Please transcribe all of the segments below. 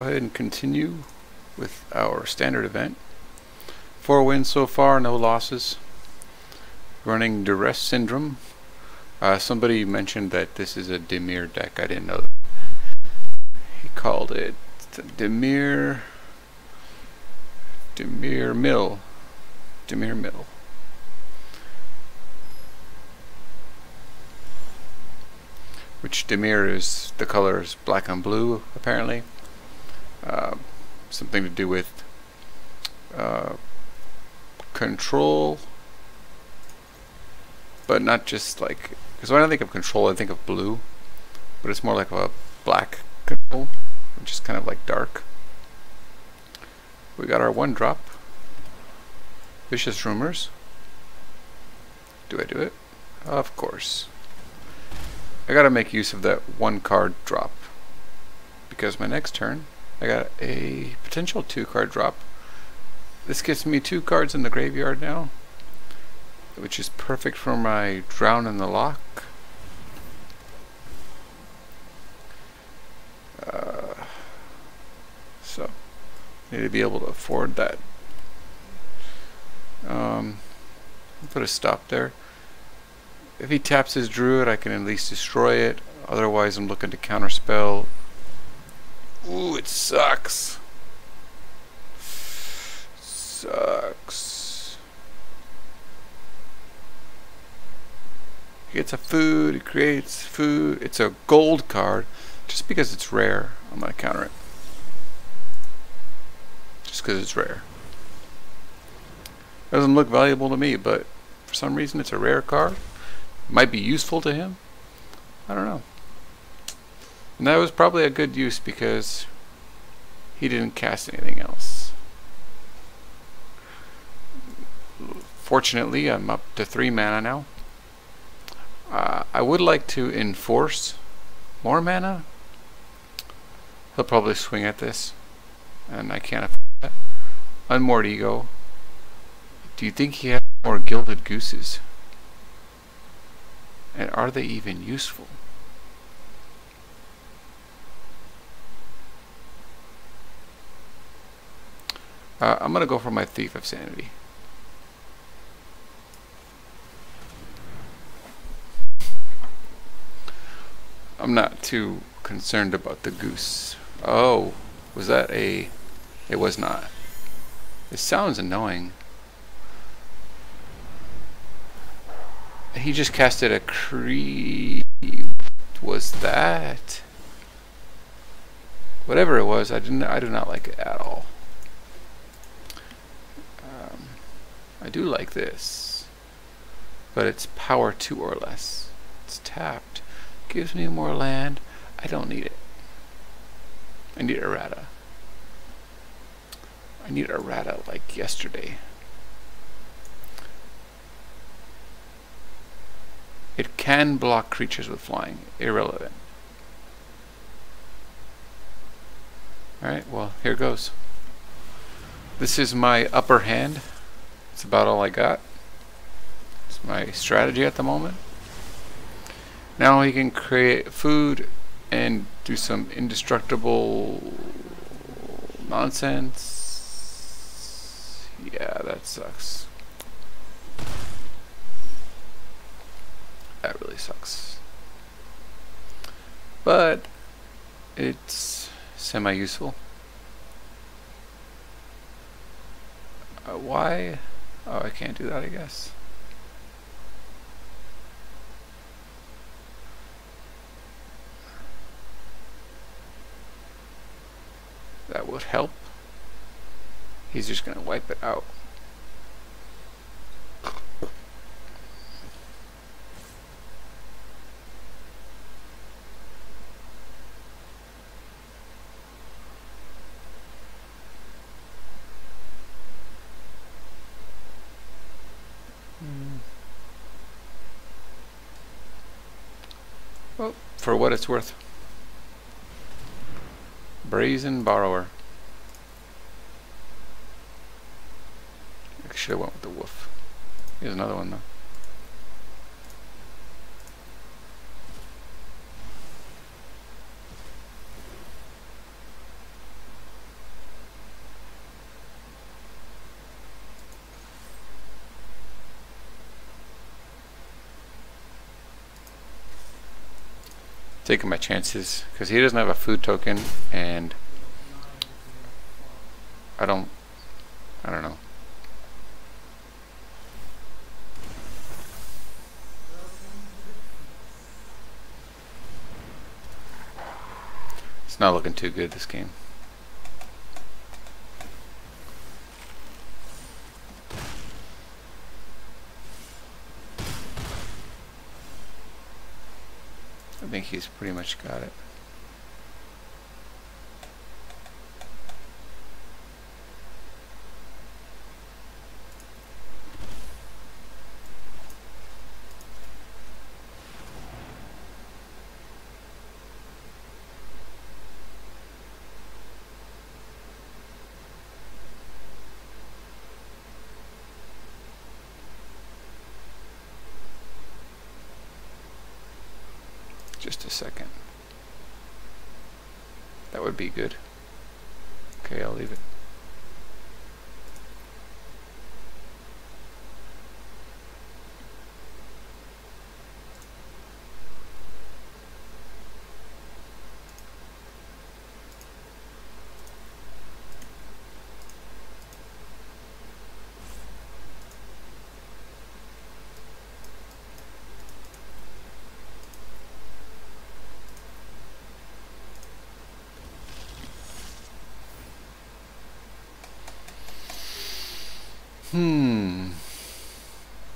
Go ahead and continue with our standard event. 4 wins so far, no losses. Running Duress Syndrome. Somebody mentioned that this is a dimir deck. I didn't know that. He called it dimir mill. Dimir mill. Which dimir is, the color is black and blue apparently. Something to do with control, but not just like, because when I think of control I think of blue, but it's more like a black control, which is kind of like dark. We got our 1-drop, Vicious Rumors. Do I do it? Of course. I gotta make use of that 1-card drop, because my next turn I got a potential 2-card drop. This gives me 2 cards in the graveyard now, which is perfect for my Drown in the Lock. So, need to be able to afford that. Put a stop there. If he taps his Druid, I can at least destroy it. Otherwise, I'm looking to counterspell. Ooh, it sucks. Sucks. He gets a food, he creates food. It's a gold card. Just because it's rare, I'm going to counter it. Just because it's rare. Doesn't look valuable to me, but for some reason it's a rare card. Might be useful to him. I don't know. And that was probably a good use because he didn't cast anything else. Fortunately, I'm up to 3 mana now. I would like to enforce more mana. He'll probably swing at this, and I can't afford that. Unmoored Ego. Do you think he has more Gilded Gooses? And are they even useful? I'm going to go for my Thief of Sanity. I'm not too concerned about the goose. Oh, was that a... It was not. It sounds annoying. He just casted a creep. Was that? Whatever it was, I do not like it at all. I do like this, but it's power 2 or less. It's tapped. Gives me more land. I don't need it. I need errata. I need errata like yesterday. It can block creatures with flying. Irrelevant. Alright, well, here goes. This is my upper hand. That's about all I got. It's my strategy at the moment. Now he can create food and do some indestructible nonsense. Yeah, that sucks. That really sucks. But it's semi-useful. Why? Oh, I can't do that, I guess. That would help. He's just gonna wipe it out. Well, for what it's worth. Brazen Borrower. I should have went with the wolf. Here's another one though. taking my chances because he doesn't have a food token, and I don't know. It's not looking too good, this game. I think he's pretty much got it. Just a second. That would be good. Okay, I'll leave it.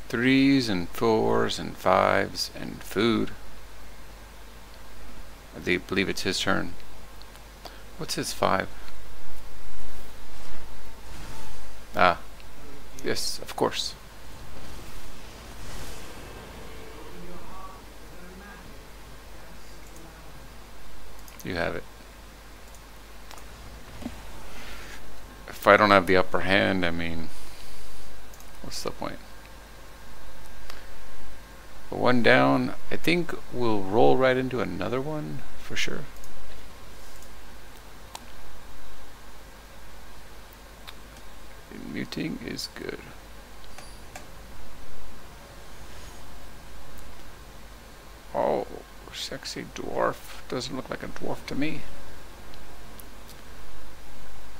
Threes and fours and fives and food. I believe it's his turn. What's his 5? Ah, yes, of course. You have it. If I don't have the upper hand, I mean, what's the point? One down. I think we'll roll right into another one for sure. Muting is good. Oh, sexy dwarf. Doesn't look like a dwarf to me.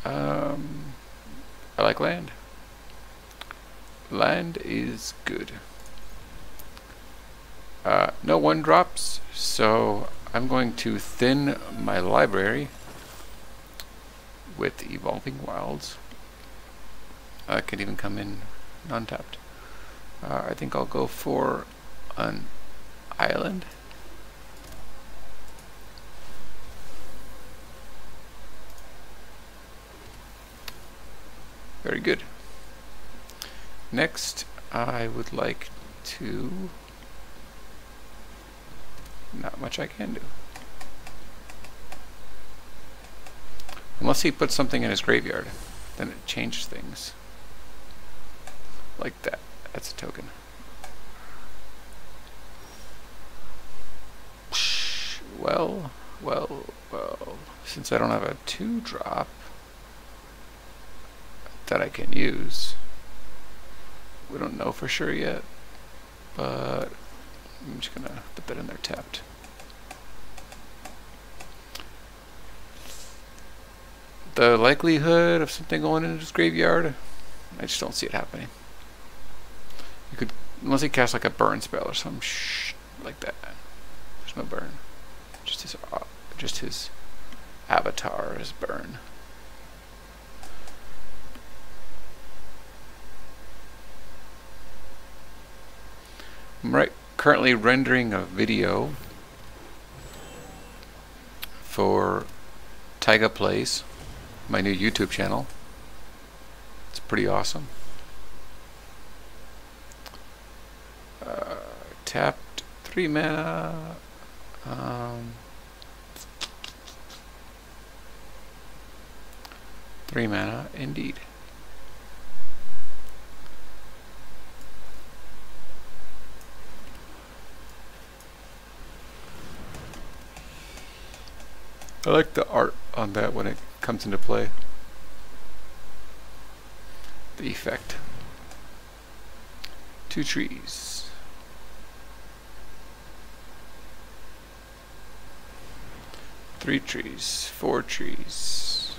I like land. Land is good. No 1-drops, so I'm going to thin my library with Evolving Wilds. I could even come in non-tapped. I think I'll go for an island. Very good. Next, I would like to... Not much I can do. Unless he puts something in his graveyard, then it changes things. Like that. That's a token. Well. Since I don't have a 2-drop that I can use, we don't know for sure yet, but I'm just gonna put that in there tapped. The likelihood of something going into his graveyard, I just don't see it happening. You could, unless he casts like a burn spell or some like that. There's no burn. Just his avatar is burn. I'm currently rendering a video for Taiga Plays, my new YouTube channel. It's pretty awesome. Tapped 3 mana. 3 mana indeed. I like the art on that when it comes into play. The effect. 2 trees. 3 trees, 4 trees.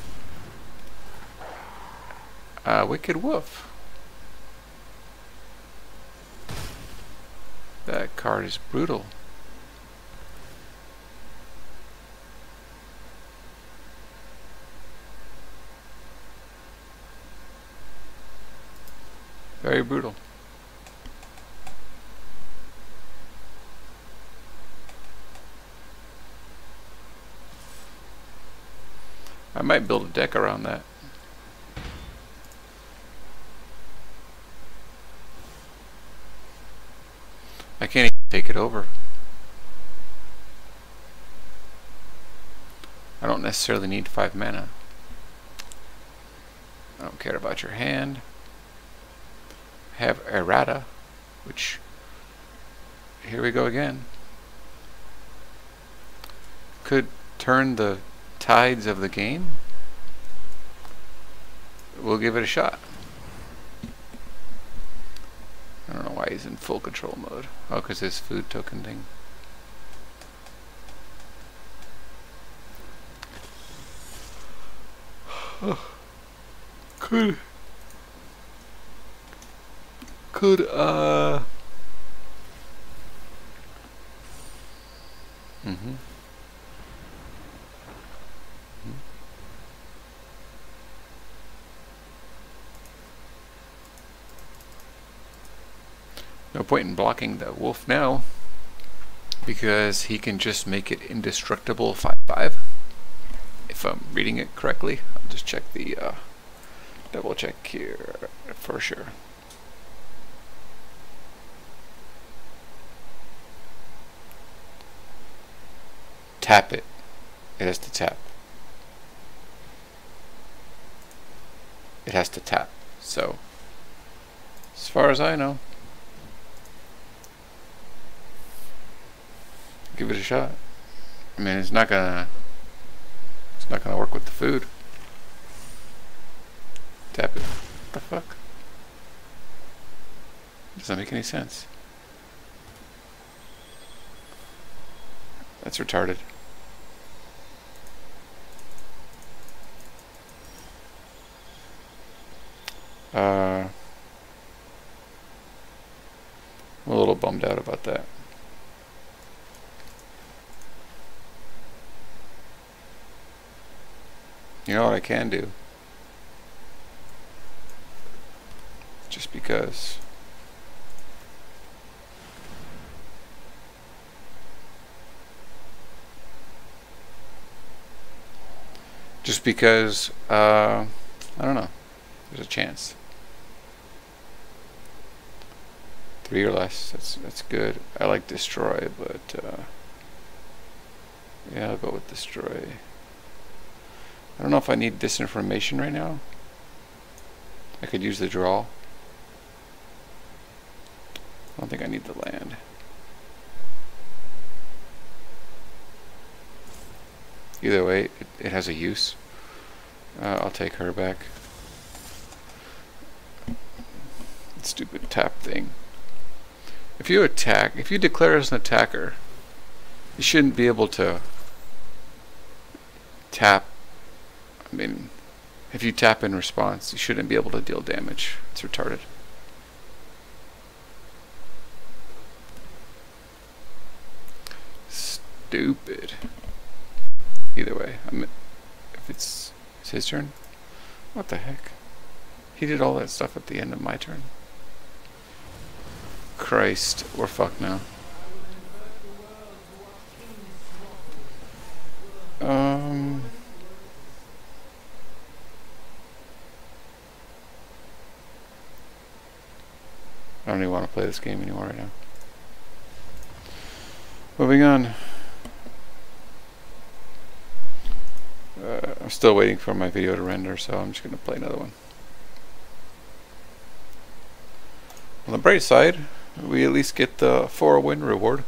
Wicked Wolf. That card is brutal. Very brutal. I might build a deck around that. I can't even take it over. I don't necessarily need 5 mana. I don't care about your hand. Have errata, which, here we go again, could turn the tides of the game. We'll give it a shot. I don't know why he's in full control mode. Oh, because his food token thing. Could No point in blocking the wolf now, because he can just make it indestructible 5/5. If I'm reading it correctly, I'll just check the double check here for sure. Tap it. It has to tap. It has to tap. So, as far as I know, give it a shot. I mean, it's not gonna work with the food. Tap it. What the fuck? Doesn't make any sense. That's retarded. I'm a little bummed out about that. You know what I can do? Just because. I don't know. There's a chance. 3 or less. That's good. I like destroy, but yeah, I'll go with destroy. I don't know if I need disinformation right now. I could use the draw. I don't think I need the land. Either way, it has a use. I'll take her back. Stupid tap thing. If you declare as an attacker, you shouldn't be able to tap. I mean, if you tap in response, you shouldn't be able to deal damage. It's retarded. Stupid. Either way, if it's his turn, what the heck? He did all that stuff at the end of my turn. Christ, we're fucked now. I don't even want to play this game anymore right now. Moving on. I'm still waiting for my video to render, so I'm just going to play another one. On the bright side, we at least get the 4-win reward.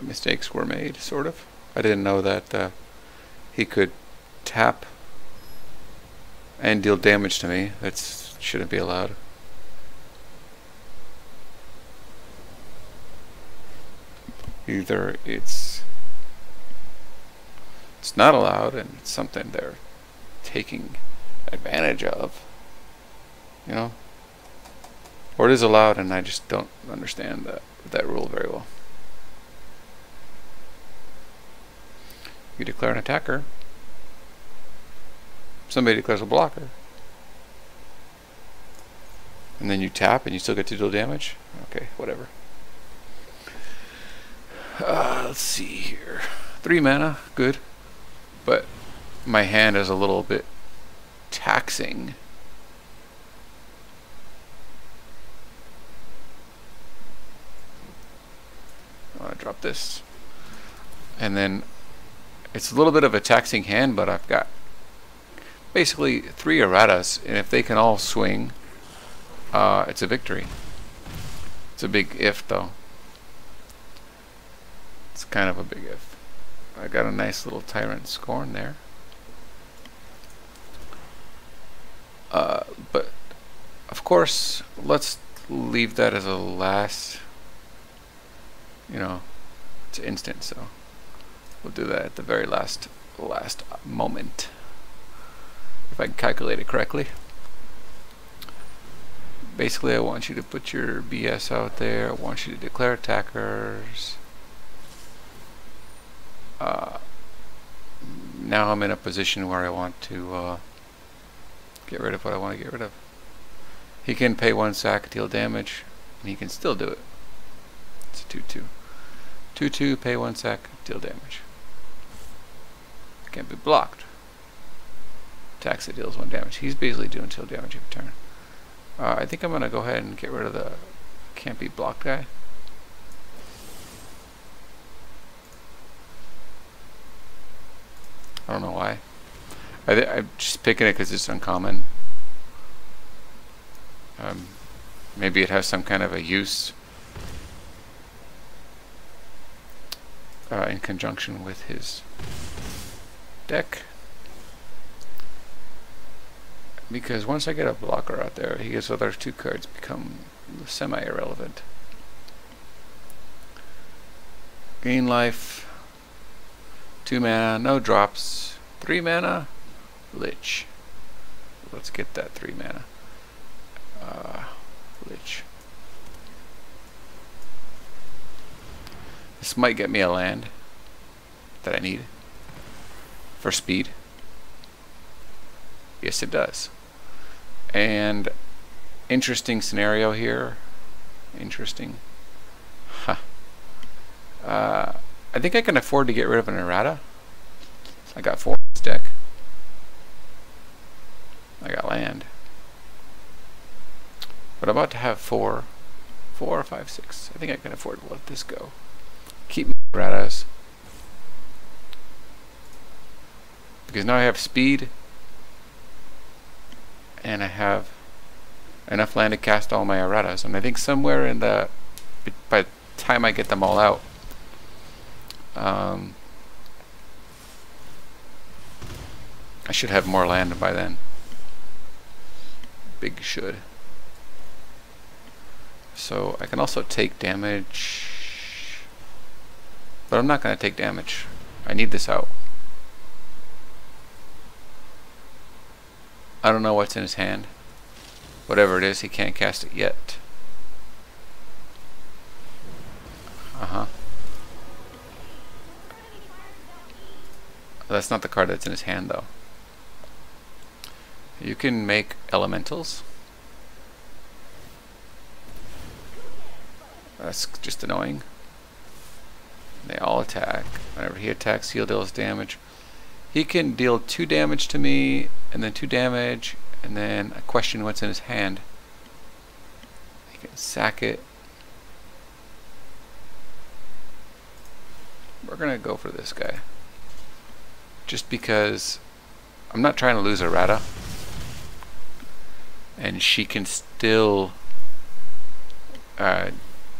Mistakes were made, sort of. I didn't know that he could tap and deal damage to me. That shouldn't be allowed. Either it's it's not allowed, and it's something they're taking advantage of, you know. Or it is allowed, and I just don't understand that rule very well. You declare an attacker. Somebody declares a blocker. And then you tap and you still get to deal damage? Okay, whatever. Let's see here. 3 mana, good. But my hand is a little bit taxing. I want to drop this. And then it's a little bit of a taxing hand, but I've got basically 3 erratas, and if they can all swing, it's a victory. It's a big if, though. It's kind of a big if. I got a nice little Tyrant Scorn there. But of course, let's leave that as a last, you know, it's instant, so we'll do that at the very last moment, if I can calculate it correctly. Basically, I want you to put your BS out there. I want you to declare attackers. Now I'm in a position where I want to get rid of what I want to get rid of. He can pay 1 sack, deal damage, and he can still do it. It's a 2/2. 2/2, pay 1 sack, deal damage. Can't be blocked. Attacks it, deals 1 damage. He's basically doing deal damage every turn. I think I'm going to go ahead and get rid of the can't be blocked guy. I don't know why. I'm just picking it because it's uncommon. Maybe it has some kind of a use in conjunction with his deck. Because once I get a blocker out there, his other 2 cards become semi-irrelevant. Gain life. 2 mana, no drops. 3 mana, Lich. Let's get that 3 mana. Lich. This might get me a land that I need for speed. Yes, it does. And interesting scenario here. Interesting. Huh. I think I can afford to get rid of an errata. I got 4 in this deck. I got land. But I'm about to have 4, 5, 6. I think I can afford to let this go. Keep my erratas. Because now I have speed. And I have enough land to cast all my erratas. And I think somewhere in the, by the time I get them all out, I should have more land by then. Big should. So I can also take damage, but I'm not going to take damage. I need this out. I don't know what's in his hand. Whatever it is, he can't cast it yet. That's not the card that's in his hand, though. You can make elementals. That's just annoying. They all attack. Whenever he attacks, he'll deal damage. He can deal 2 damage to me, and then 2 damage, and then I question what's in his hand. He can sack it. We're gonna go for this guy. Just because I'm not trying to lose errata. And she can still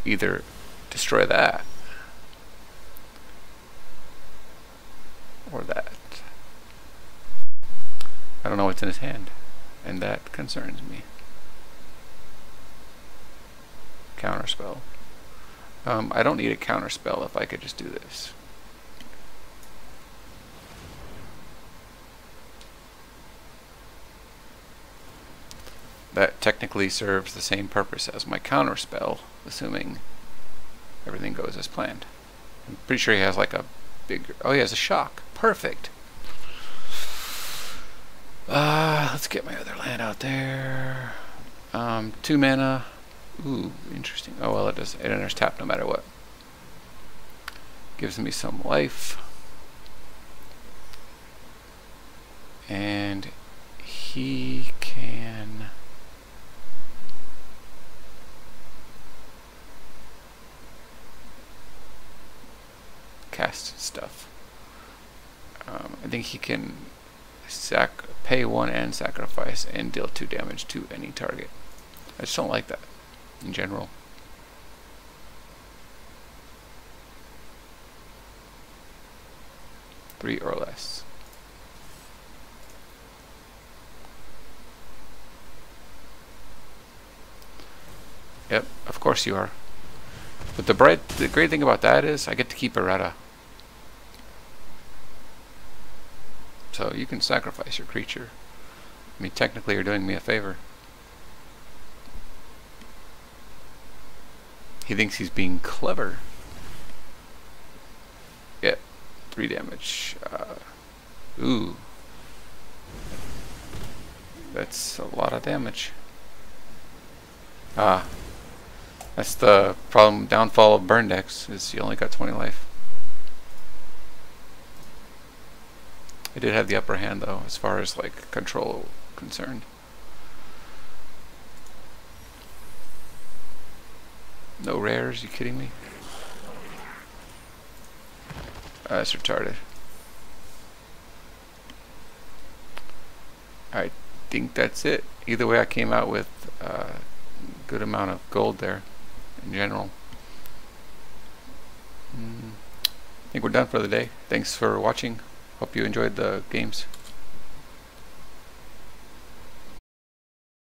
either destroy that or that. I don't know what's in his hand, and that concerns me. Counterspell. I don't need a counterspell if I could just do this. that technically serves the same purpose as my counter spell, assuming everything goes as planned. I'm pretty sure he has like a big... Oh, he has a shock. Perfect. Let's get my other land out there. 2 mana. Ooh, interesting. Oh well, it enters tap no matter what. Gives me some life. And he can... cast stuff. I think he can pay 1 and sacrifice and deal 2 damage to any target. I just don't like that in general. Three or less. Yep, of course you are. But the great thing about that is I get to keep Beretta. So you can sacrifice your creature. I mean, technically you're doing me a favor. He thinks he's being clever. Yep, 3 damage. Ooh. That's a lot of damage. That's the downfall of burn decks, is you only got 20 life. I did have the upper hand though, as far as like control concerned. No rares, you kidding me? That's retarded. I think that's it. Either way, I came out with a good amount of gold there in general. I think we're done for the day. Thanks for watching. Hope you enjoyed the games.